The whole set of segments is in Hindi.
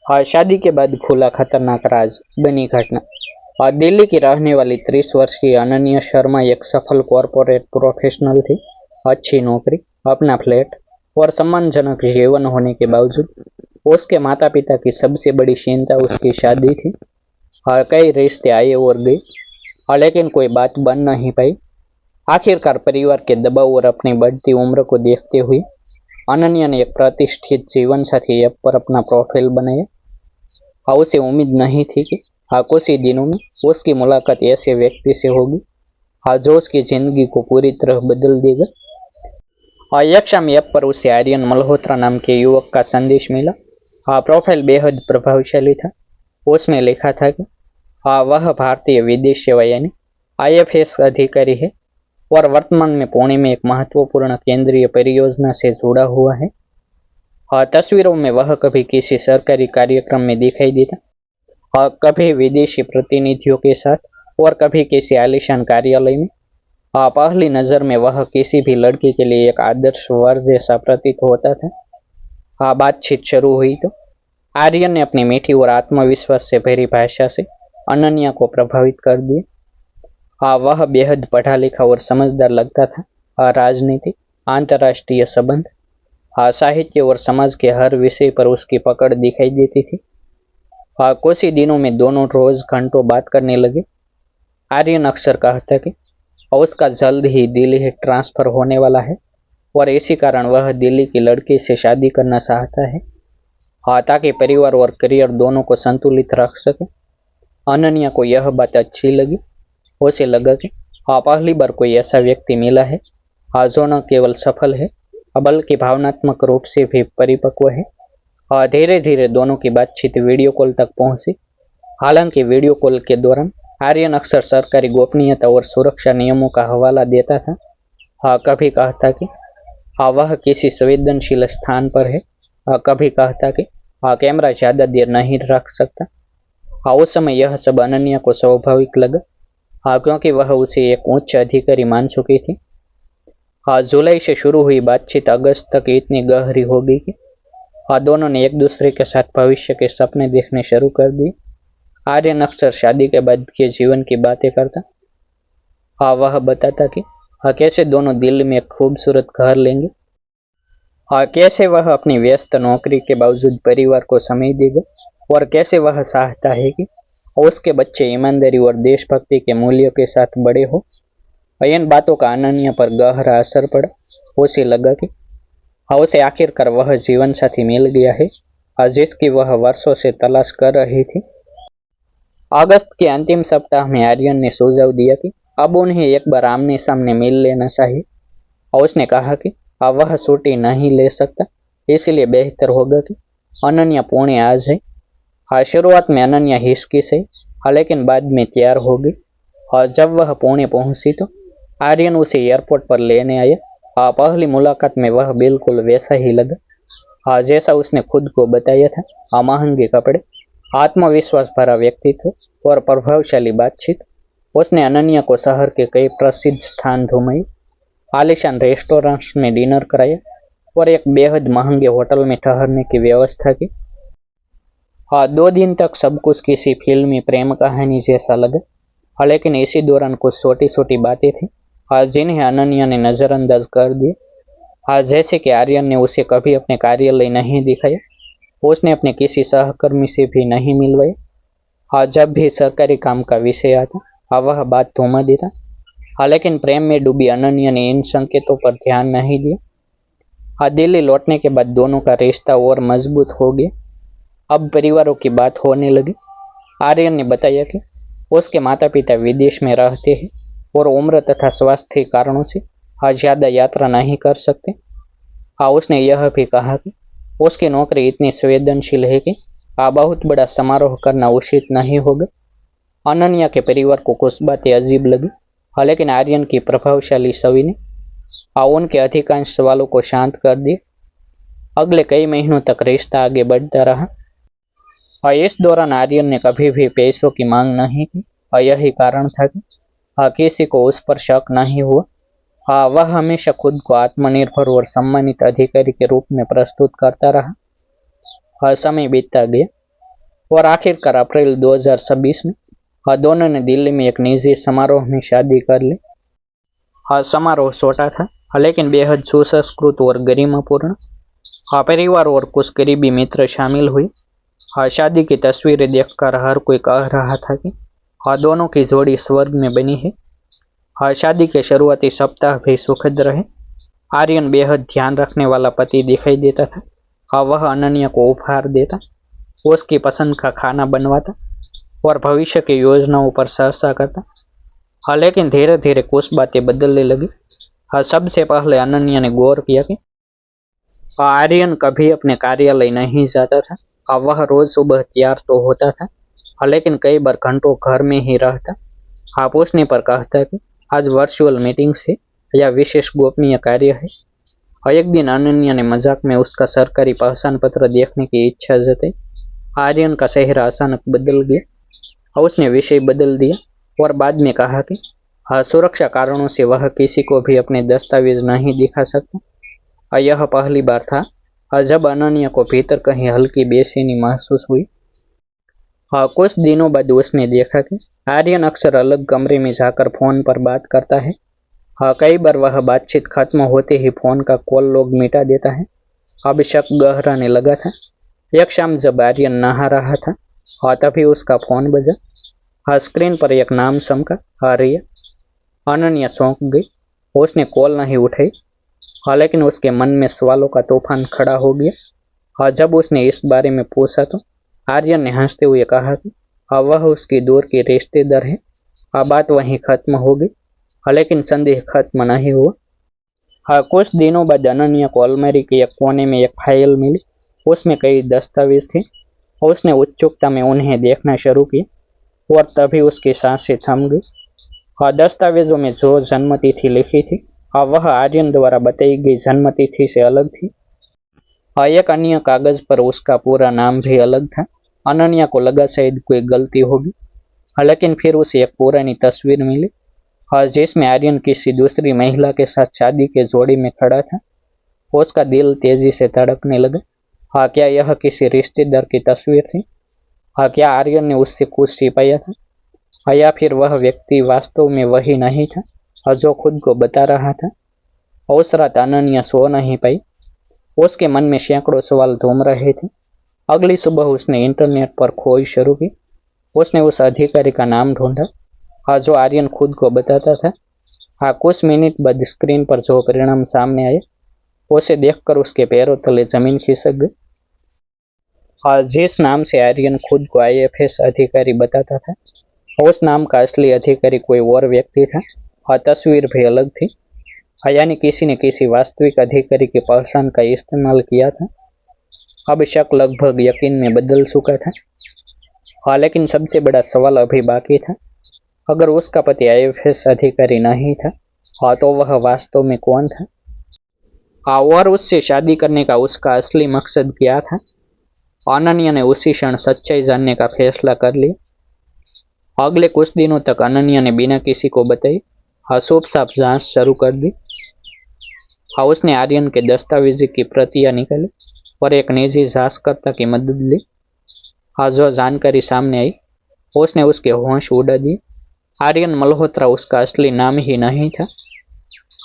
शादी के बाद खुला खतरनाक राज बनी घटना। दिल्ली की रहने वाली 30 वर्षीय अनन्या शर्मा एक सफल कॉरपोरेट प्रोफेशनल थी। अच्छी नौकरी, अपना फ्लैट और सम्मानजनक जीवन होने के बावजूद उसके माता पिता की सबसे बड़ी चिंता उसकी शादी थी। कई रिश्ते आए और गए, लेकिन कोई बात बन नहीं पाई। आखिरकार परिवार के दबाव और अपनी बढ़ती उम्र को देखते हुए अनन्या ने एक प्रतिष्ठित जीवन साथी ऐप पर अपना प्रोफाइल बनाया। उसे उम्मीद नहीं थी कि कुछ ही दिनों में उसकी मुलाकात ऐसे व्यक्ति से होगी जो उसकी जिंदगी को पूरी तरह बदल देगा। एक शाम ऐप पर उसे आर्यन मल्होत्रा नाम के युवक का संदेश मिला। प्रोफाइल बेहद प्रभावशाली था। उसमें लिखा था कि वह भारतीय विदेश सेवा यानी IFS अधिकारी है और वर्तमान में पुणे में एक महत्वपूर्ण केंद्रीय परियोजना से जुड़ा हुआ है। तस्वीरों में वह कभी किसी सरकारी कार्यक्रम में दिखाई देता, कभी विदेशी प्रतिनिधियों के साथ और कभी किसी आलीशान कार्यालय में। पहली नजर में वह किसी भी लड़की के लिए एक आदर्श वर जैसा प्रतीत होता था। बातचीत शुरू हुई तो आर्यन ने अपनी मीठी और आत्मविश्वास से भरी भाषा से अनन्या को प्रभावित कर दिया। वह बेहद पढ़ा लिखा और समझदार लगता था। राजनीति, अंतर्राष्ट्रीय संबंध, साहित्य और समाज के हर विषय पर उसकी पकड़ दिखाई देती थी। कुछ ही दिनों में दोनों रोज घंटों बात करने लगे। आर्यन अक्सर कहता कि उसका जल्द ही दिल्ली ट्रांसफर होने वाला है और इसी कारण वह दिल्ली की लड़की से शादी करना चाहता है, ताकि परिवार और करियर दोनों को संतुलित रख सके। अनन्या को यह बात अच्छी लगी। उसे लगा कि पहली बार कोई ऐसा व्यक्ति मिला है जो न केवल सफल है बल्कि भावनात्मक रूप से भी परिपक्व है। धीरे धीरे दोनों की बातचीत वीडियो कॉल तक पहुंची। हालांकि वीडियो कॉल के दौरान आर्यन अक्सर सरकारी गोपनीयता और सुरक्षा नियमों का हवाला देता था। कभी कहता कि वह किसी संवेदनशील स्थान पर है, कभी कहता कि कैमरा ज्यादा देर नहीं रख सकता। उस समय यह सब अनन्या को स्वाभाविक लगा, क्योंकि वह उसे एक उच्च अधिकारी मान चुकी थी। जुलाई से शुरू हुई बातचीत अगस्त तक इतनी गहरी हो गई कि दोनों ने एक दूसरे के साथ भविष्य के सपने देखने शुरू कर दिए। आर्यन अक्सर शादी के बाद के जीवन की बातें करता। वह बताता कि कैसे दोनों दिल्ली में एक खूबसूरत घर लेंगे, कैसे वह अपनी व्यस्त नौकरी के बावजूद परिवार को समय देगा और कैसे वह चाहता है कि उसके बच्चे ईमानदारी और देशभक्ति के मूल्यों के साथ बड़े हो। इन बातों का अनन्या पर गहरा असर पड़ा। उसे लगा कि उसे आखिरकार वह जीवन साथी मिल गया है जिसकी वह वर्षों से तलाश कर रही थी। अगस्त के अंतिम सप्ताह में आर्यन ने सुझाव दिया कि अब उन्हें एक बार आमने सामने मिल लेना चाहिए। उसने कहा कि वह छुट्टी नहीं ले सकता, इसलिए बेहतर होगा कि अनन्या पुणे आ जाए। शुरुआत में अनन्या हिचकी से, लेकिन बाद में तैयार हो गई। जब वह पुणे पहुंची तो आर्यन उसे एयरपोर्ट पर लेने आया। पहली मुलाकात में वह बिल्कुल वैसा ही लगा जैसा उसने खुद को बताया था। महंगे कपड़े, आत्मविश्वास भरा व्यक्तित्व और प्रभावशाली बातचीत। उसने अनन्या को शहर के कई प्रसिद्ध स्थान घुमाए, आलीशान रेस्टोरेंट्स में डिनर कराया और एक बेहद महंगे होटल में ठहरने की व्यवस्था की। 2 दिन तक सब कुछ किसी फिल्मी प्रेम कहानी जैसा लगा, लेकिन इसी दौरान कुछ छोटी छोटी बातें थी जिन्हें अनन्या ने नजरअंदाज कर दिया। जैसे कि आर्यन ने उसे कभी अपने कार्यालय नहीं दिखाया, उसने अपने किसी सहकर्मी से भी नहीं मिलवाया। जब भी सरकारी काम का विषय आता वह बात थमा देता। लेकिन प्रेम में डूबी अनन्या ने इन संकेतों पर ध्यान नहीं दिया। दिल्ली लौटने के बाद दोनों का रिश्ता और मजबूत हो गया। अब परिवारों की बात होने लगी। आर्यन ने बताया कि उसके माता पिता विदेश में रहते हैं और उम्र तथा स्वास्थ्य कारणों से ज्यादा यात्रा नहीं कर सकते। उसने यह भी कहा कि उसकी नौकरी इतनी संवेदनशील है कि बहुत बड़ा समारोह करना उचित नहीं होगा। अनन्या के परिवार को कुछ बातें अजीब लगी, लेकिन आर्यन की प्रभावशाली छवि ने उनके अधिकांश सवालों को शांत कर दिया। अगले कई महीनों तक रिश्ता आगे बढ़ता रहा। इस दौरान आर्यन ने कभी भी पैसों की मांग नहीं की। यही कारण था कि किसी को उस पर शक नहीं हुआ। वह हमेशा खुद को आत्मनिर्भर और सम्मानित अधिकारी के रूप में प्रस्तुत करता रहा। समय बीतता गया और आखिरकार अप्रैल 2026 में दोनों ने दिल्ली में एक निजी समारोह में शादी कर ली। समारोह छोटा था, लेकिन बेहद सुसंस्कृत और गरिमापूर्ण। परिवार और कुछ करीबी मित्र शामिल हुए। शादी की तस्वीरें देखकर हर कोई कह रहा था कि दोनों की जोड़ी स्वर्ग में बनी है। शादी के शुरुआती सप्ताह भी सुखद रहे। आर्यन बेहद ध्यान रखने वाला पति दिखाई देता था। वह अनन्या को उपहार देता, उसकी पसंद का खाना बनवाता और भविष्य की योजनाओं पर चर्चा करता। लेकिन धीरे धीरे कुछ बातें बदलने लगी। सबसे पहले अनन्या ने गौर किया कि आर्यन कभी अपने कार्यालय नहीं जाता था। वह रोज सुबह तैयार तो होता था, लेकिन कई बार घंटों घर में ही रहता। पूछने पर कहता कि आज वर्चुअल मीटिंग से या विशेष गोपनीय कार्य है। एक दिन अनन्या ने मजाक में उसका सरकारी पहचान पत्र देखने की इच्छा जताई। आर्यन का चेहरा अचानक बदल गया। उसने विषय बदल दिया और बाद में कहा कि सुरक्षा कारणों से वह किसी को भी अपने दस्तावेज नहीं दिखा सकता। यह पहली बार था जब अनन्या को भीतर कहीं हल्की बेचैनी महसूस हुई। कुछ दिनों बाद उसने देखा कि आर्यन अक्सर अलग कमरे में जाकर फोन पर बात करता है। कई बार वह बातचीत खत्म होते ही फोन का कॉल लॉग मिटा देता है। अब शक गहराने लगा था। एक शाम जब आर्यन नहा रहा था, तभी उसका फोन बजा। स्क्रीन पर एक नाम चमका, आर्य। अनन्या चौंक गई। उसने कॉल नहीं उठाई, लेकिन उसके मन में सवालों का तूफान खड़ा हो गया। जब उसने इस बारे में पूछा तो आर्यन ने हंसते हुए कहा कि वह उसकी दूर की रिश्तेदार है। बात वहीं खत्म हो गई, लेकिन संदेह खत्म नहीं हुआ। कुछ दिनों बाद अनन्या को अलमारी के एक कोने में एक फाइल मिली। उसमें कई दस्तावेज थे। उसने उत्सुकता में उन्हें देखना शुरू किया और तभी उसकी सांसें थम गई। दस्तावेजों में जो जन्म तिथि लिखी थी, वह आर्यन द्वारा बताई गई जन्म तिथि से अलग थी। एक अन्य कागज पर उसका पूरा नाम भी अलग था। अनन्या को लगा शायद कोई गलती होगी, लेकिन फिर उसे एक पुरानी तस्वीर मिली जिसमें आर्यन किसी दूसरी महिला के साथ शादी के जोड़ी में खड़ा था। उसका दिल तेजी से धड़कने लगा। क्या यह किसी रिश्तेदार की तस्वीर थी? क्या आर्यन ने उससे कुछ छिपाया था, या फिर वह व्यक्ति वास्तव में वही नहीं था जो खुद को बता रहा था? उस रात अनन्या सो नहीं पाई। उसके मन में सैकड़ों सवाल घूम रहे थे। अगली सुबह उसने इंटरनेट पर खोज शुरू की। उसने उस अधिकारी का नाम ढूंढा जो आर्यन खुद को बताता था। कुछ मिनट बाद स्क्रीन पर जो परिणाम सामने आए, उसे देखकर उसके पैरों तले जमीन खिसक गई। जिस नाम से आर्यन खुद को IFS अधिकारी बताता था, उस नाम का असली अधिकारी कोई और व्यक्ति था। तस्वीर भी अलग थी। यानी किसी ने किसी वास्तविक अधिकारी की पहचान का इस्तेमाल किया था। अब शक लगभग यकीन में बदल चुका था। लेकिन सबसे बड़ा सवाल अभी बाकी था। अगर उसका पति IFS अधिकारी नहीं था, तो वह वास्तव में कौन था? और उससे शादी करने का उसका असली मकसद क्या था? अनन्या ने उसी क्षण सच्चाई जानने का फैसला कर लिया। अगले कुछ दिनों तक अनन्या ने बिना किसी को बताई चुपचाप जांच शुरू कर दी। उसने आर्यन के दस्तावेज की प्रतियां निकाली और एक निजी जांचकर्ता की मदद ली। जो जानकारी सामने आई, उसने उसके होश उड़ा दिए। आर्यन मल्होत्रा उसका असली नाम ही नहीं था।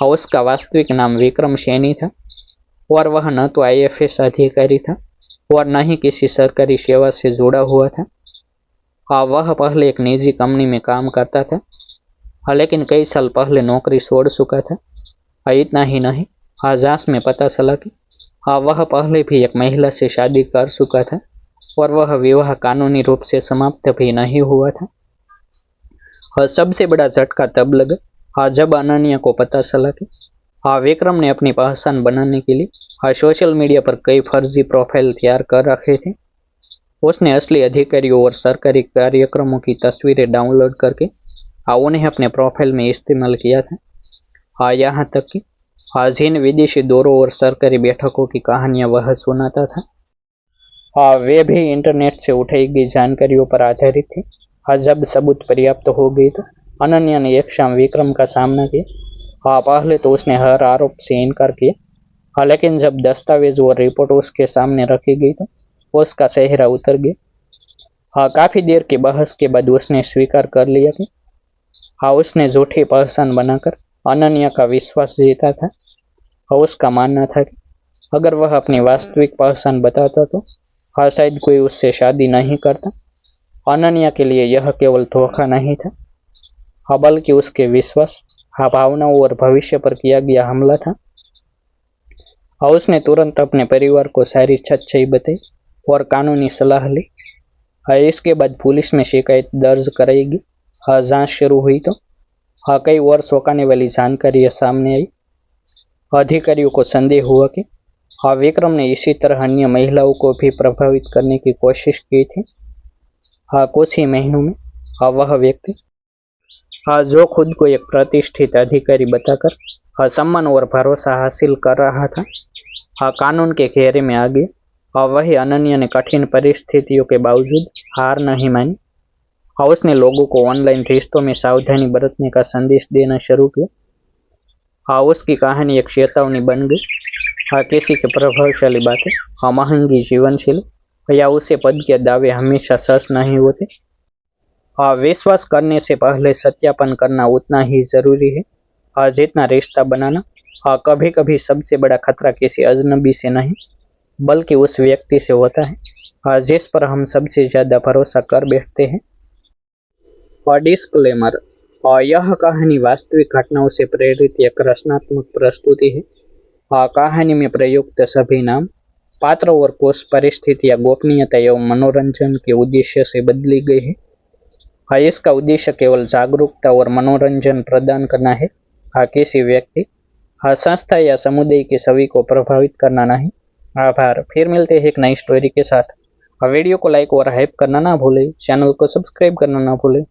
उसका वास्तविक नाम विक्रम सैनी था और वह न तो IFS अधिकारी था और न ही किसी सरकारी सेवा से जुड़ा हुआ था। वह पहले एक निजी कंपनी में काम करता था, लेकिन कई साल पहले नौकरी छोड़ चुका था। इतना ही नहीं, जांच में पता चला कि वह पहले भी एक महिला से शादी कर चुका था और वह विवाह कानूनी रूप से समाप्त भी नहीं हुआ था। सबसे बड़ा झटका तब लगा जब अनन्या को पता चला कि विक्रम ने अपनी पहचान बनाने के लिए सोशल मीडिया पर कई फर्जी प्रोफाइल तैयार कर रखे थे। उसने असली अधिकारियों और सरकारी कार्यक्रमों की तस्वीरें डाउनलोड करके उन्हें अपने प्रोफाइल में इस्तेमाल किया था। यहाँ तक कि जिन विदेशी दौरों और सरकारी बैठकों की कहानियां वह सुनाता था, वे भी इंटरनेट से उठाई गई जानकारियों पर आधारित थी। जब सबूत पर्याप्त हो गई तो अनन्या ने एक शाम विक्रम का सामना किया। पहले तो उसने हर आरोप से इनकार किया, लेकिन जब दस्तावेज और रिपोर्ट उसके सामने रखी गई तो उसका चेहरा उतर गया। हाँ, काफी देर की बहस के बाद उसने स्वीकार कर लिया कि हाँ, उसने झूठी पहचान बनाकर अनन्या का विश्वास जीता था। और उसका मानना था कि अगर वह अपनी वास्तविक पहचान बताता तो हाँ, शायद कोई उससे शादी नहीं करता। अनन्या के लिए यह केवल धोखा नहीं था, हाँ, बल्कि उसके विश्वास, हाँ, भावनाओं और भविष्य पर किया गया हमला था। हाँ, उसने तुरंत अपने परिवार को सारी सच्चाई बताई और कानूनी सलाह ली। हाँ, इसके बाद पुलिस में शिकायत दर्ज कराएगी। हाँ, जांच शुरू हुई तो हाँ, कई और चौंकाने वाली जानकारी सामने आई। अधिकारियों को संदेह हुआ कि हाँ, विक्रम ने इसी तरह अन्य महिलाओं को भी प्रभावित करने की कोशिश की थी। हाँ, कुछ ही महीनों में हाँ, वह व्यक्ति हाँ, जो खुद को एक प्रतिष्ठित अधिकारी बताकर हाँ, सम्मान और भरोसा हासिल कर रहा था, हाँ, कानून के घेरे में आ गया। हाँ, वही अनन्या ने कठिन परिस्थितियों के बावजूद हार नहीं मानी। हाँ, उसने लोगों को ऑनलाइन रिश्तों में सावधानी बरतने का संदेश देना शुरू किया। हाँ, उसकी कहानी एक चेतावनी बन गई। हाँ, किसी की प्रभावशाली बातें, हाँ, महंगी जीवन शैली या उसे पद के दावे हमेशा सच नहीं होते। हाँ, विश्वास करने से पहले सत्यापन करना उतना ही जरूरी है। हाँ, जितना रिश्ता बनाना। हाँ, कभी कभी सबसे बड़ा खतरा किसी अजनबी से नहीं, बल्कि उस व्यक्ति से होता है, हाँ, जिस पर हम सबसे ज्यादा भरोसा कर बैठते हैं। और डिस्क्लेमर, और यह कहानी वास्तविक घटनाओं से प्रेरित एक रचनात्मक प्रस्तुति है। कहानी में प्रयुक्त सभी नाम, पात्र और कुछ परिस्थितियां गोपनीयता एवं मनोरंजन के उद्देश्य से बदली गई है। इसका उद्देश्य केवल जागरूकता और मनोरंजन प्रदान करना है। किसी व्यक्ति, संस्था या समुदाय की छवि को प्रभावित करना नहीं। आभार। फिर मिलते हैं एक नई स्टोरी के साथ। वीडियो को लाइक और हाइप करना ना भूलें, चैनल को सब्सक्राइब करना ना भूलें।